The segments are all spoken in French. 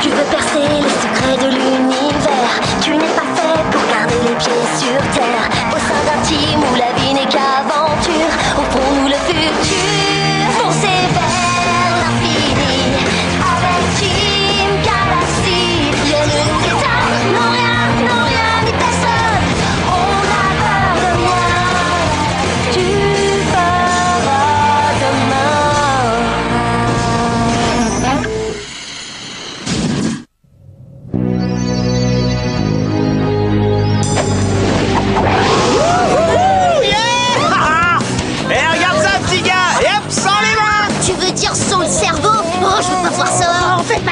Tu veux percer les secrets de l'univers. Tu n'es pas fait pour garder les pieds sur terre. Au sein d'un team où la vie n'est qu'aventure, offrons-nous le futur. Foncez vers l'infini avec Team Galaxy. Rien ne nous éteint, non rien ni personne. On a peur de rien. Tu feras demain.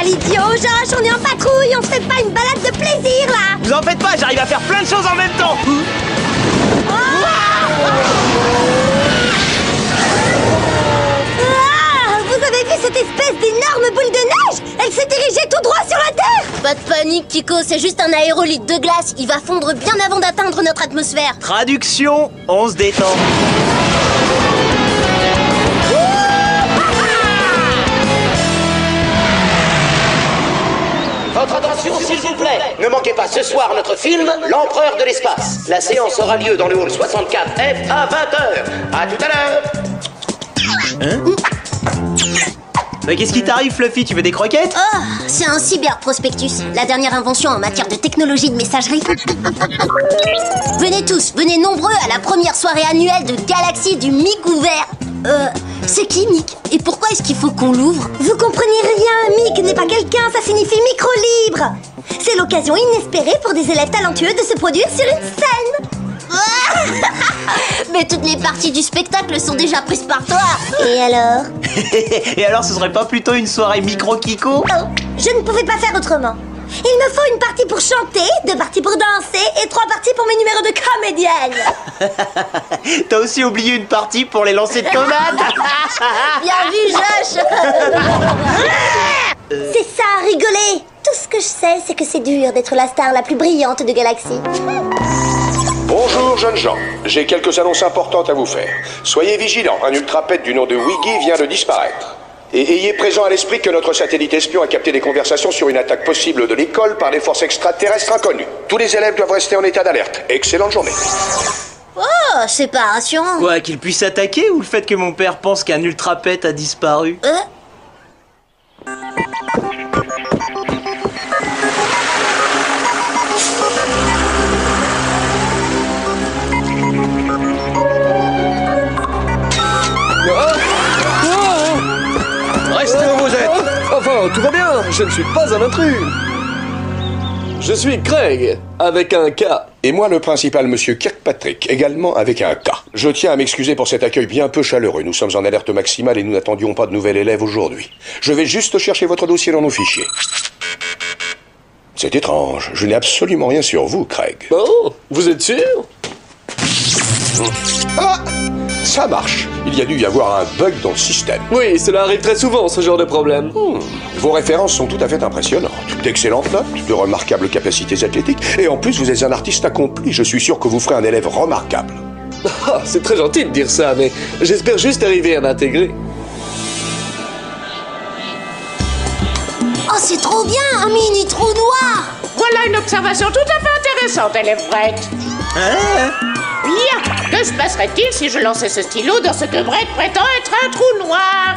Idiot, Josh, on est en patrouille, on se fait pas une balade de plaisir là. Vous en faites pas, j'arrive à faire plein de choses en même temps. Vous avez vu cette espèce d'énorme boule de neige? Elle s'est dirigée tout droit sur la Terre. Pas de panique, Kiko, c'est juste un aérolite de glace. Il va fondre bien avant d'atteindre notre atmosphère. Traduction, on se détend. Votre attention, s'il vous plaît. Ne manquez pas ce soir notre film, L'Empereur de l'espace. La séance aura lieu dans le hall 64F à 20h. À tout à l'heure. Hein? Mais qu'est-ce qui t'arrive, Fluffy? Tu veux des croquettes? Oh, c'est un cyberprospectus, la dernière invention en matière de technologie de messagerie. Venez tous, venez nombreux à la première soirée annuelle de Galaxy du Mic ouvert. C'est qui Mic? Et pourquoi est-ce qu'il faut qu'on l'ouvre? Vous comprenez rien, Mic n'est pas quelqu'un, ça signifie micro libre. C'est l'occasion inespérée pour des élèves talentueux de se produire sur une scène. Mais toutes les parties du spectacle sont déjà prises par toi. Et alors? Et alors, ce serait pas plutôt une soirée micro-Kiko? Oh, je ne pouvais pas faire autrement. Il me faut une partie pour chanter, 2 parties pour danser et 3 parties pour mes numéros de comédienne. T'as aussi oublié une partie pour les lancers de tomates. Bien vu, Josh. C'est ça, rigoler. Tout ce que je sais, c'est que c'est dur d'être la star la plus brillante de Galaxy. Bonjour jeunes gens, j'ai quelques annonces importantes à vous faire. Soyez vigilants, un ultrapète du nom de Wiggy vient de disparaître. Et ayez présent à l'esprit que notre satellite espion a capté des conversations sur une attaque possible de l'école par des forces extraterrestres inconnues. Tous les élèves doivent rester en état d'alerte. Excellente journée. Oh, c'est pas rassurant. Quoi, qu'il puisse attaquer ou le fait que mon père pense qu'un ultrapète a disparu? Restez où vous êtes. Enfin, tout va bien, je ne suis pas un intrus. Je suis Craig, avec un K. Et moi le principal monsieur Kirkpatrick, également avec un K. Je tiens à m'excuser pour cet accueil bien peu chaleureux. Nous sommes en alerte maximale et nous n'attendions pas de nouvel élève aujourd'hui. Je vais juste chercher votre dossier dans nos fichiers. C'est étrange, je n'ai absolument rien sur vous, Craig. Oh, vous êtes sûr? Ah! Ça marche. Il y a dû y avoir un bug dans le système. Oui, cela arrive très souvent, ce genre de problème. Vos références sont tout à fait impressionnantes. D'excellentes notes, de remarquables capacités athlétiques, et en plus vous êtes un artiste accompli. Je suis sûr que vous ferez un élève remarquable. Ah, c'est très gentil de dire ça, mais j'espère juste arriver à m'intégrer. Oh, c'est trop bien, un mini trou noir. Voilà une observation tout à fait intéressante, élève Brett. Hein? Bien, que se passerait-il si je lançais ce stylo dans ce que Brett prétend être un trou noir?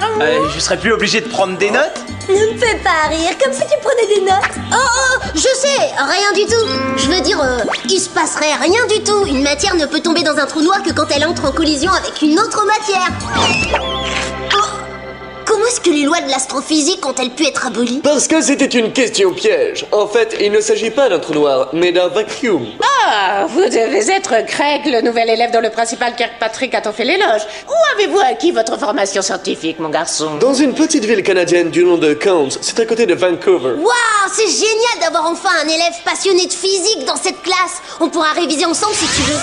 Je serais plus obligé de prendre des notes? Ne me fais pas rire, comme si tu prenais des notes. Oh, je sais, rien du tout. Je veux dire, il se passerait rien du tout. Une matière ne peut tomber dans un trou noir que quand elle entre en collision avec une autre matière. Oh, comment est-ce que les lois de l'astrophysique ont-elles pu être abolies? Parce que c'était une question piège. En fait, il ne s'agit pas d'un trou noir, mais d'un vacuum. Ah, vous devez être Craig, le nouvel élève dont le principal Kirkpatrick a fait l'éloge. Où avez-vous acquis votre formation scientifique, mon garçon? Dans une petite ville canadienne du nom de Cairns, c'est à côté de Vancouver. Waouh, c'est génial d'avoir enfin un élève passionné de physique dans cette classe. On pourra réviser ensemble si tu veux.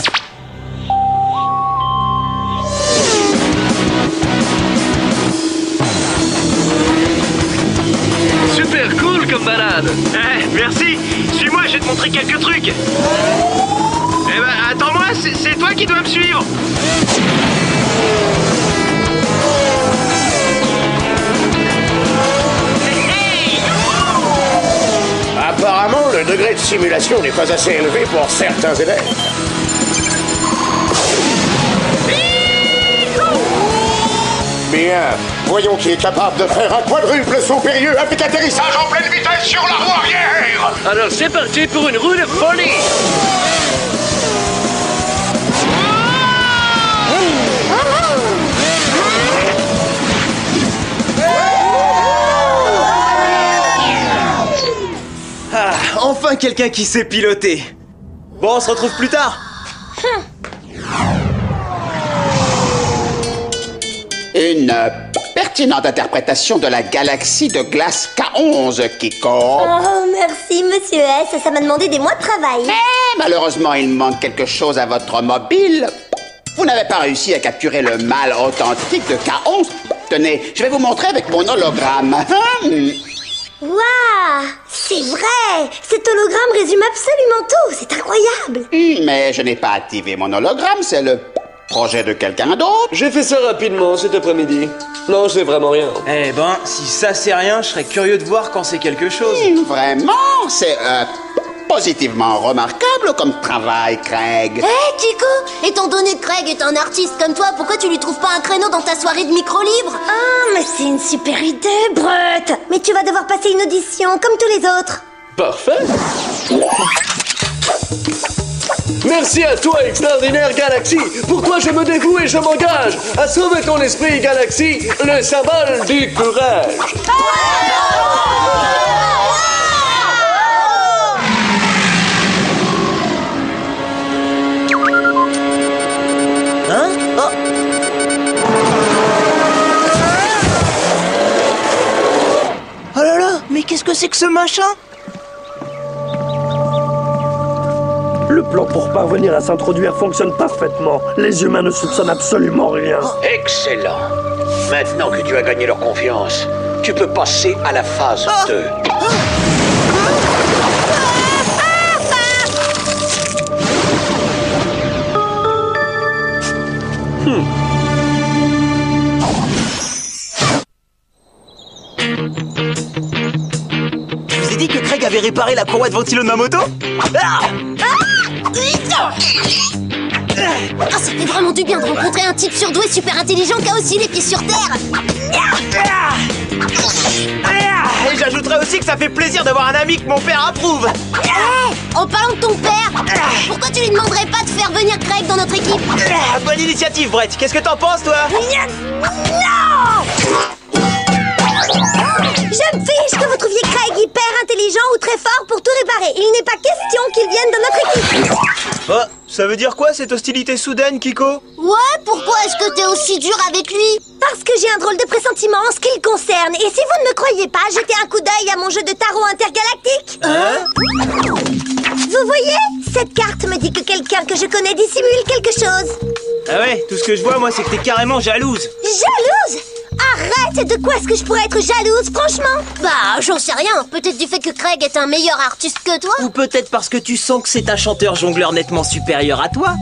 Super cool comme balade. Merci. Suis-moi, je vais te montrer quelques trucs. Eh ben, attends-moi, c'est toi qui dois me suivre. degré de simulation n'est pas assez élevé pour certains élèves. Bien, voyons qui est capable de faire un quadruple saut périlleux avec atterrissage en pleine vitesse sur la roue arrière. Alors c'est parti pour une roue de folie. Ah, enfin quelqu'un qui sait piloter. Bon, on se retrouve plus tard. Une pertinente interprétation de la galaxie de glace K11, Kiko. Oh, merci, monsieur S. Ça m'a demandé des mois de travail. Mais malheureusement, il manque quelque chose à votre mobile. Vous n'avez pas réussi à capturer le mâle authentique de K11. Tenez, je vais vous montrer avec mon hologramme. Waouh, c'est vrai. Cet hologramme résume absolument tout. C'est incroyable. Mais je n'ai pas activé mon hologramme, c'est le projet de quelqu'un d'autre. J'ai fait ça rapidement cet après-midi. Non, c'est vraiment rien. Eh ben, si ça c'est rien, je serais curieux de voir quand c'est quelque chose. Vraiment, c'est positivement remarquable comme travail, Craig. Hé, Kiko, étant donné que Craig est un artiste comme toi, pourquoi tu lui trouves pas un créneau dans ta soirée de micro-libre? Ah, mais c'est une super idée, Brett. Mais tu vas devoir passer une audition, comme tous les autres. Parfait. Merci à toi, extraordinaire Galaxy. Pour toi, je me dévoue et je m'engage à sauver ton esprit, Galaxy, le symbole du courage. Hein? Oh. Oh là là, mais qu'est-ce que c'est que ce machin? Le plan pour parvenir à s'introduire fonctionne parfaitement. Les humains ne soupçonnent absolument rien. Excellent. Maintenant que tu as gagné leur confiance, tu peux passer à la phase 2. Je vous ai dit que Craig avait réparé la courroie de ventilo de ma moto? Ah, ça fait vraiment du bien de rencontrer un type surdoué super intelligent qui a aussi les pieds sur terre. Et j'ajouterais aussi que ça fait plaisir d'avoir un ami que mon père approuve. Hey, en parlant de ton père, pourquoi tu lui demanderais pas de faire venir Craig dans notre équipe? Bonne initiative, Brett. Qu'est-ce que t'en penses, toi? Non! Je me fiche que vous trouviez Craig hyper intelligent ou très fort pour tout réparer. Il n'est pas question qu'il vienne dans notre équipe. Oh, ça veut dire quoi, cette hostilité soudaine, Kiko? Ouais, pourquoi est-ce que t'es aussi dur avec lui? Parce que j'ai un drôle de pressentiment en ce qui le concerne. Et si vous ne me croyez pas, jetez un coup d'œil à mon jeu de tarot intergalactique. Hein? Vous voyez? Cette carte me dit que quelqu'un que je connais dissimule quelque chose. Ah ouais, tout ce que je vois, moi, c'est que t'es carrément jalouse. Jalouse? Arrête! De quoi est-ce que je pourrais être jalouse, franchement? Bah, j'en sais rien. Peut-être du fait que Craig est un meilleur artiste que toi? Ou peut-être parce que tu sens que c'est un chanteur jongleur nettement supérieur à toi.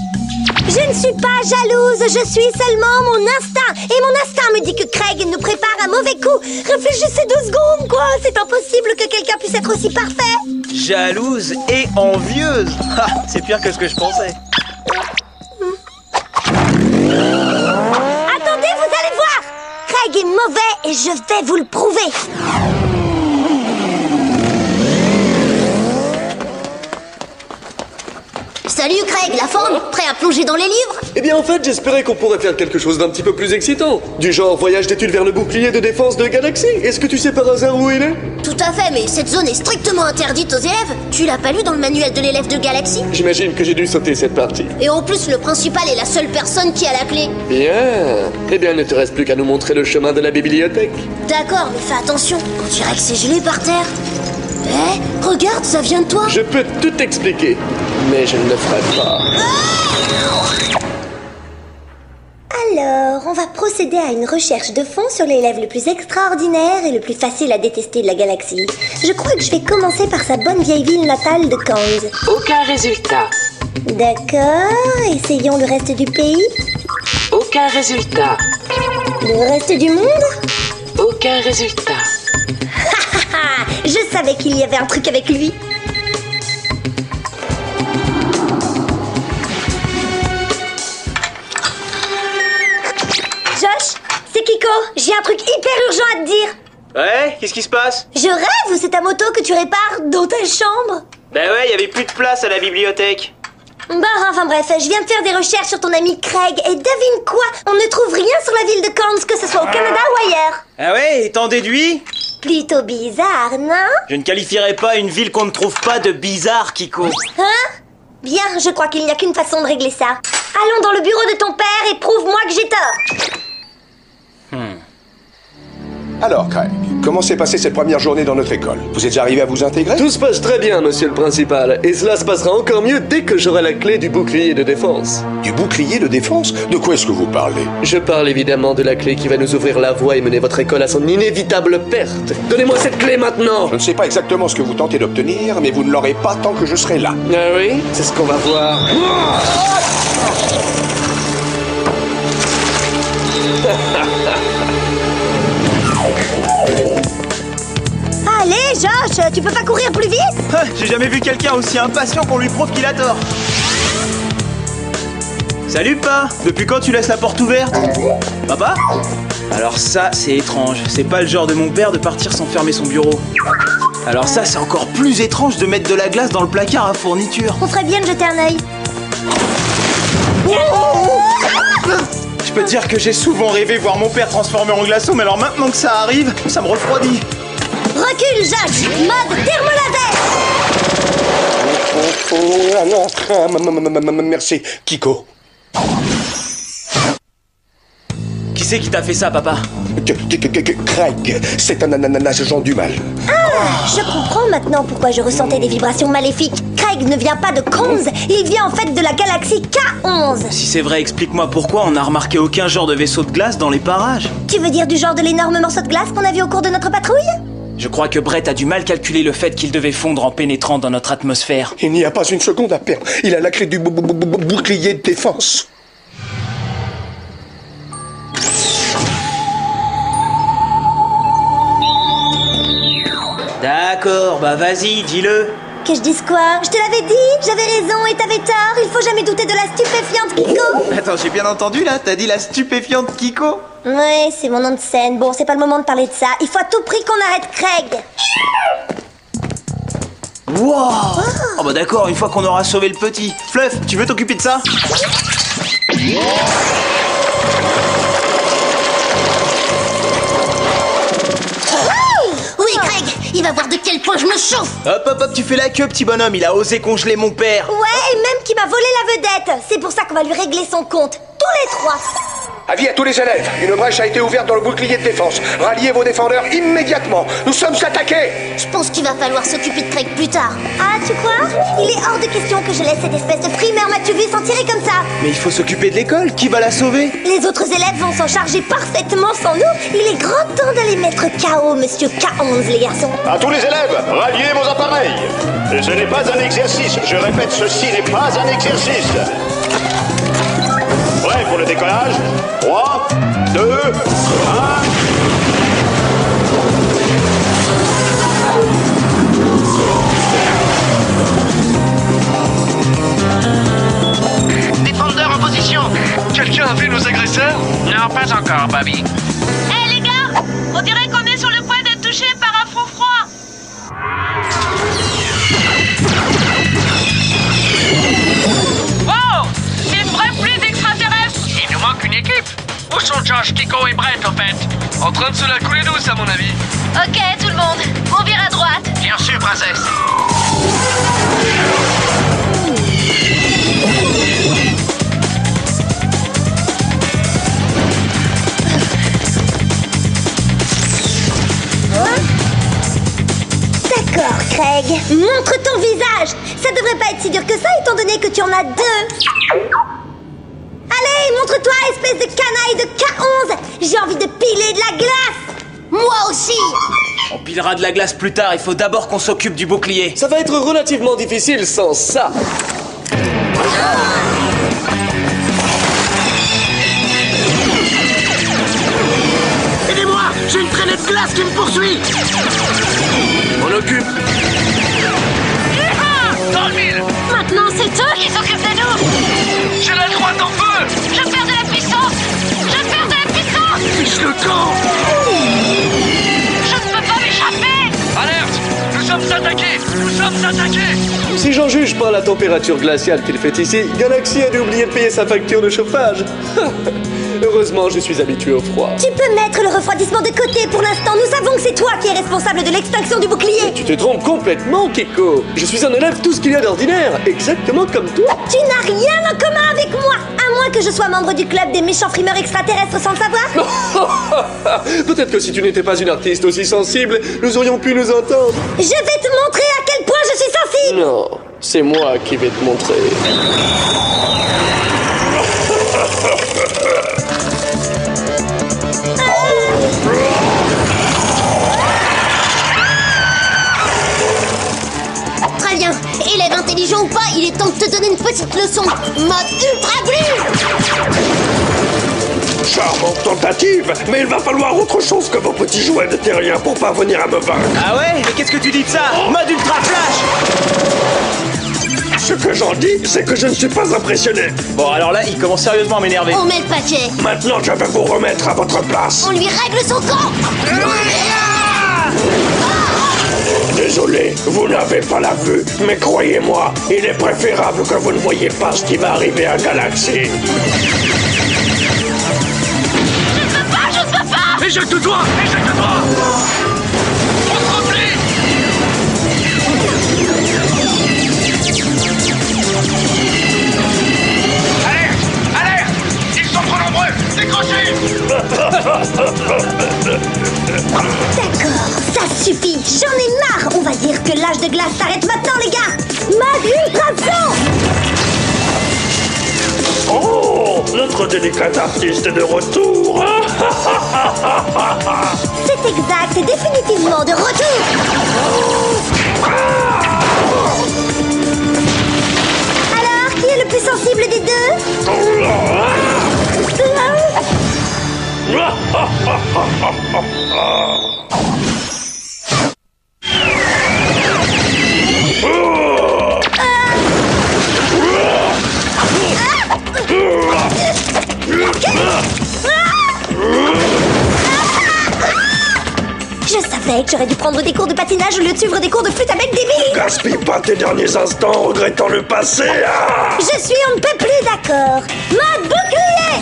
Je ne suis pas jalouse, je suis seulement mon instinct. Et mon instinct me dit que Craig nous prépare un mauvais coup. Réfléchissez 2 secondes, quoi. C'est impossible que quelqu'un puisse être aussi parfait. Jalouse et envieuse. Ah, c'est pire que ce que je pensais. Attendez, vous allez voir. Craig est mauvais et je vais vous le prouver. Salut Craig, la forme, prêt à plonger dans les livres? Eh bien, en fait, j'espérais qu'on pourrait faire quelque chose d'un petit peu plus excitant. Du genre voyage d'études vers le bouclier de défense de Galaxy. Est-ce que tu sais par hasard où il est? Tout à fait, mais cette zone est strictement interdite aux élèves. Tu l'as pas lu dans le manuel de l'élève de Galaxy? J'imagine que j'ai dû sauter cette partie. Et en plus, le principal est la seule personne qui a la clé. Bien. Eh bien, il ne te reste plus qu'à nous montrer le chemin de la bibliothèque. D'accord, mais fais attention, on dirait que c'est gelé par terre. Eh, regarde, ça vient de toi. Je peux tout expliquer, mais je ne le ferai pas. Alors, on va procéder à une recherche de fond sur l'élève le plus extraordinaire et le plus facile à détester de la galaxie. Je crois que je vais commencer par sa bonne vieille ville natale de Kang. Aucun résultat. D'accord, essayons le reste du pays. Aucun résultat. Le reste du monde? Aucun résultat. Je savais qu'il y avait un truc avec lui. Kiko, j'ai un truc hyper urgent à te dire. Ouais, qu'est-ce qui se passe? Je rêve ou c'est ta moto que tu répares dans ta chambre? Bah ouais, y avait plus de place à la bibliothèque. Bah, enfin bref, je viens de faire des recherches sur ton ami Craig et devine quoi? On ne trouve rien sur la ville de Cairns, que ce soit au Canada ou ailleurs. Ah ouais, et t'en déduis? Plutôt bizarre, non? Je ne qualifierais pas une ville qu'on ne trouve pas de bizarre, Kiko. Hein? Bien, je crois qu'il n'y a qu'une façon de régler ça. Allons dans le bureau de ton père et prouve-moi que j'ai tort. Alors, Craig, comment s'est passée cette première journée dans notre école? Vous êtes arrivé à vous intégrer? Tout se passe très bien, monsieur le principal. Et cela se passera encore mieux dès que j'aurai la clé du bouclier de défense. Du bouclier de défense? De quoi est-ce que vous parlez? Je parle évidemment de la clé qui va nous ouvrir la voie et mener votre école à son inévitable perte. Donnez-moi cette clé maintenant! Je ne sais pas exactement ce que vous tentez d'obtenir, mais vous ne l'aurez pas tant que je serai là. Ah oui? C'est ce qu'on va voir. Allez, Josh, tu peux pas courir plus vite? J'ai jamais vu quelqu'un aussi impatient qu'on lui prouve qu'il a tort. Salut, Pa. Depuis quand tu laisses la porte ouverte? Papa? Alors ça, c'est étrange. C'est pas le genre de mon père de partir sans fermer son bureau. Alors ça, c'est encore plus étrange de mettre de la glace dans le placard à fourniture. On ferait bien de jeter un œil. Je peux te dire que j'ai souvent rêvé voir mon père transformé en glaçon, mais alors maintenant que ça arrive, ça me refroidit. Recule, Josh! Mode thermolaser! Merci, Kiko. Qui c'est qui t'a fait ça, papa? Craig, c'est un agent du mal. Ah, je comprends maintenant pourquoi je ressentais des vibrations maléfiques. Craig ne vient pas de Cairns, il vient en fait de la galaxie K11. Si c'est vrai, explique-moi pourquoi on n'a remarqué aucun genre de vaisseau de glace dans les parages. Tu veux dire du genre de l'énorme morceau de glace qu'on a vu au cours de notre patrouille? Je crois que Brett a du mal calculé le fait qu'il devait fondre en pénétrant dans notre atmosphère. Il n'y a pas une seconde à perdre. Il a la clé du bouclier de défense. D'accord, bah vas-y, dis-le. Que je dise quoi? Je te l'avais dit, j'avais raison et t'avais tort. Il faut jamais douter de la stupéfiante Kiko. Attends, j'ai bien entendu là, t'as dit la stupéfiante Kiko? Ouais, c'est mon nom de scène. Bon, c'est pas le moment de parler de ça. Il faut à tout prix qu'on arrête Craig. Wow. Oh bah d'accord, une fois qu'on aura sauvé le petit. Fluff, tu veux t'occuper de ça? Oui, Craig, il va voir de quel point je me chauffe. Hop, hop, hop, tu fais la queue, petit bonhomme. Il a osé congeler mon père. Ouais, et même qu'il m'a volé la vedette. C'est pour ça qu'on va lui régler son compte. Tous les trois. Avis à tous les élèves, une brèche a été ouverte dans le bouclier de défense. Ralliez vos défendeurs immédiatement. Nous sommes attaqués. Je pense qu'il va falloir s'occuper de Craig plus tard. Ah, tu crois? Il est hors de question que je laisse cette espèce de frimeur m'as-tu vu s'en tirer comme ça. Mais il faut s'occuper de l'école. Qui va la sauver? Les autres élèves vont s'en charger parfaitement sans nous. Il est grand temps de les mettre KO, monsieur K11, les garçons. À tous les élèves, ralliez vos appareils. Ce n'est pas un exercice. Je répète, ceci n'est pas un exercice. Prêt pour le décollage? 3, 2, 1... Défendeur en position. Quelqu'un a vu nos agresseurs? Non, pas encore, Bobby. Hé les gars, on dirait qu'on est sur le point d'être touché par un front froid. Oh! Une vraie pluie d'extraterrestres! Il nous manque une équipe. Où sont Josh, Kiko et Brett, en fait? En train de se la couler douce, à mon avis. Ok, tout le monde, on vire à droite. Bien sûr, princesse. D'accord, Craig. Montre ton visage. Ça devrait pas être si dur que ça, étant donné que tu en as deux. Allez, montre-toi, espèce de canaille de K11. J'ai envie de piler de la glace. Moi aussi. On pilera de la glace plus tard. Il faut d'abord qu'on s'occupe du bouclier. Ça va être relativement difficile sans ça. Aidez-moi! J'ai une traînée de glace qui me poursuit! On occupe. Dans le mille! Maintenant, c'est eux qui s'occupent de nous. J'ai la droite en feu! Je perds de la puissance. Je perds de la puissance. Fiche le camp! sommes attaqués! Nous sommes attaqués! Si j'en juge par la température glaciale qu'il fait ici, Galaxy a dû oublier de payer sa facture de chauffage. Heureusement, je suis habitué au froid. Tu peux mettre le refroidissement de côté pour l'instant. Nous savons que c'est toi qui es responsable de l'extinction du bouclier. Tu te trompes complètement, Kiko. Je suis un élève tout ce qu'il y a d'ordinaire, exactement comme toi. Tu n'as rien en commun avec moi, à moins que je sois membre du club des méchants frimeurs extraterrestres sans le savoir. Peut-être que si tu n'étais pas une artiste aussi sensible, nous aurions pu nous entendre. Je vais te montrer à quel point je suis sensible. Non, c'est moi qui vais te montrer. Très bien, élève intelligent ou pas, il est temps de te donner une petite leçon. Mode ultra bleu. Charmante tentative, mais il va falloir autre chose que vos petits jouets de terrien pour parvenir à me vaincre. Ah ouais? Mais qu'est-ce que tu dis de ça? Mode ultra flash! Ce que j'en dis, c'est que je ne suis pas impressionné. Bon, alors là, il commence sérieusement à m'énerver. On met le paquet. Maintenant, je vais vous remettre à votre place. On lui règle son camp. Désolé, vous n'avez pas la vue, mais croyez-moi, il est préférable que vous ne voyiez pas ce qui va arriver à Galaxy. Je peux pas! Éjecte-toi! Éjecte-toi! On se replie! Alerte! Alerte! Ils sont trop nombreux! Décrochez! D'accord, ça suffit. J'en ai marre. On va dire que l'âge de glace s'arrête maintenant, les gars. Mode ultra-son. Oh, notre délicate artiste est de retour. C'est exact, c'est définitivement de retour. Alors, qui est le plus sensible des deux? Je savais que j'aurais dû prendre des cours de patinage au lieu de suivre des cours de flûte avec des billes. Gaspille pas tes derniers instants en regrettant le passé. Ah, Je suis on ne peut plus d'accord. Mode bouclier.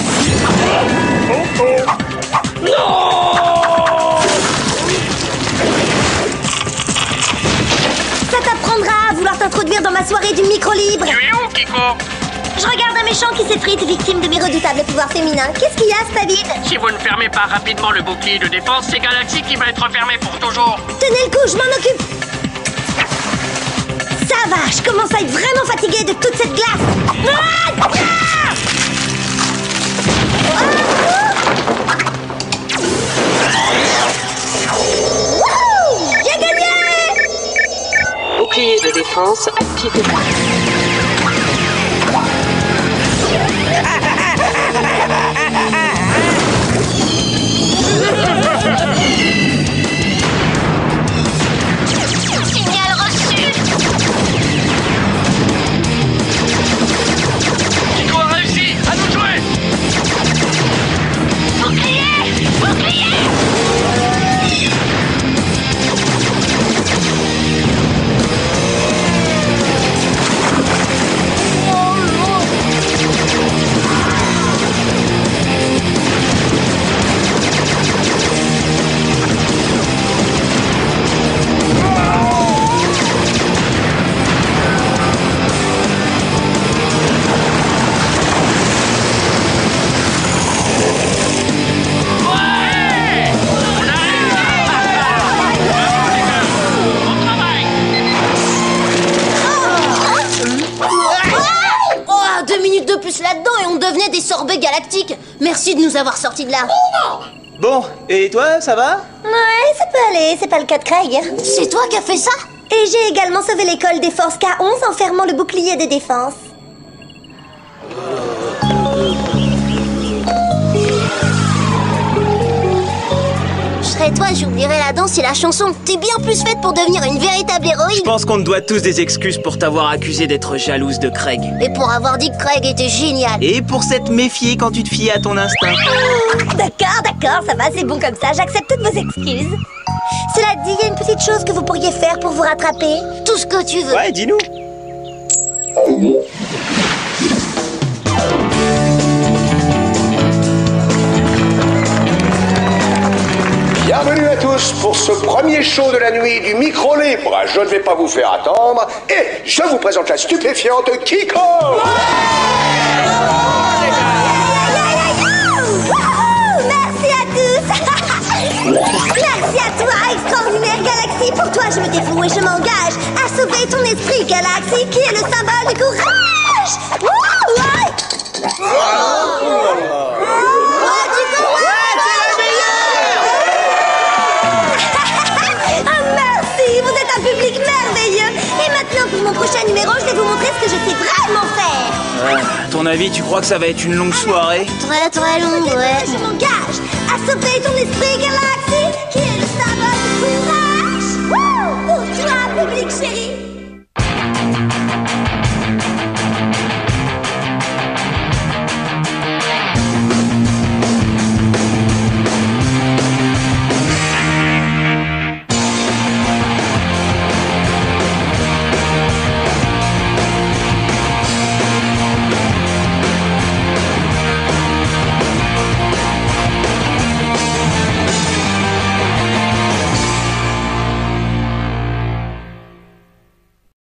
Ça t'apprendra à vouloir t'introduire dans ma soirée du micro libre. Tu es où, Kiko? Je regarde un méchant qui s'effrite, victime de mes redoutables pouvoirs féminins. Qu'est-ce qu'il y a, Stabile? Si vous ne fermez pas rapidement le bouclier de défense, c'est Galaxy qui va être fermé pour toujours. Tenez le coup, je m'en occupe. Ça va, je commence à être vraiment fatiguée de toute cette glace. Ah! Ah! Wouhou! J'ai gagné! Bouclier de défense activé. Signal reçu. Kiko a réussi. À nous de jouer. Bouclier! Bouclier! Là-dedans et on devenait des sorbets galactiques. Merci de nous avoir sortis de là. Bon, et toi, ça va? Ouais, ça peut aller, c'est pas le cas de Craig. C'est toi qui as fait ça? Et j'ai également sauvé l'école des forces K11 en fermant le bouclier de défense. Je serais toi, j'oublierais la danse et la chanson. T'es bien plus faite pour devenir une véritable héroïne. Je pense qu'on te doit tous des excuses pour t'avoir accusé d'être jalouse de Craig. Et pour avoir dit que Craig était génial. Et pour s'être méfié quand tu te fiais à ton instinct. D'accord, ça va, c'est bon comme ça, j'accepte toutes vos excuses. Cela dit, il y a une petite chose que vous pourriez faire pour vous rattraper. Tout ce que tu veux. Ouais, dis-nous. Bienvenue à tous pour ce premier show de la nuit du micro libre. Je ne vais pas vous faire attendre et je vous présente la stupéfiante Kiko. Merci à tous. Merci à toi, extraordinaire Galaxy. Pour toi, je me dévoue et je m'engage à sauver ton esprit, Galaxy, qui est le symbole du courage. Merci, vous êtes un public merveilleux. Et maintenant, pour mon prochain numéro, je vais vous montrer ce que je sais vraiment faire. À ton avis, tu crois que ça va être une longue soirée? Très très longue, ouais. Je m'engage à sauver ton esprit, Galaxy, qui est le symbole du courage. Pour toi, public chéri.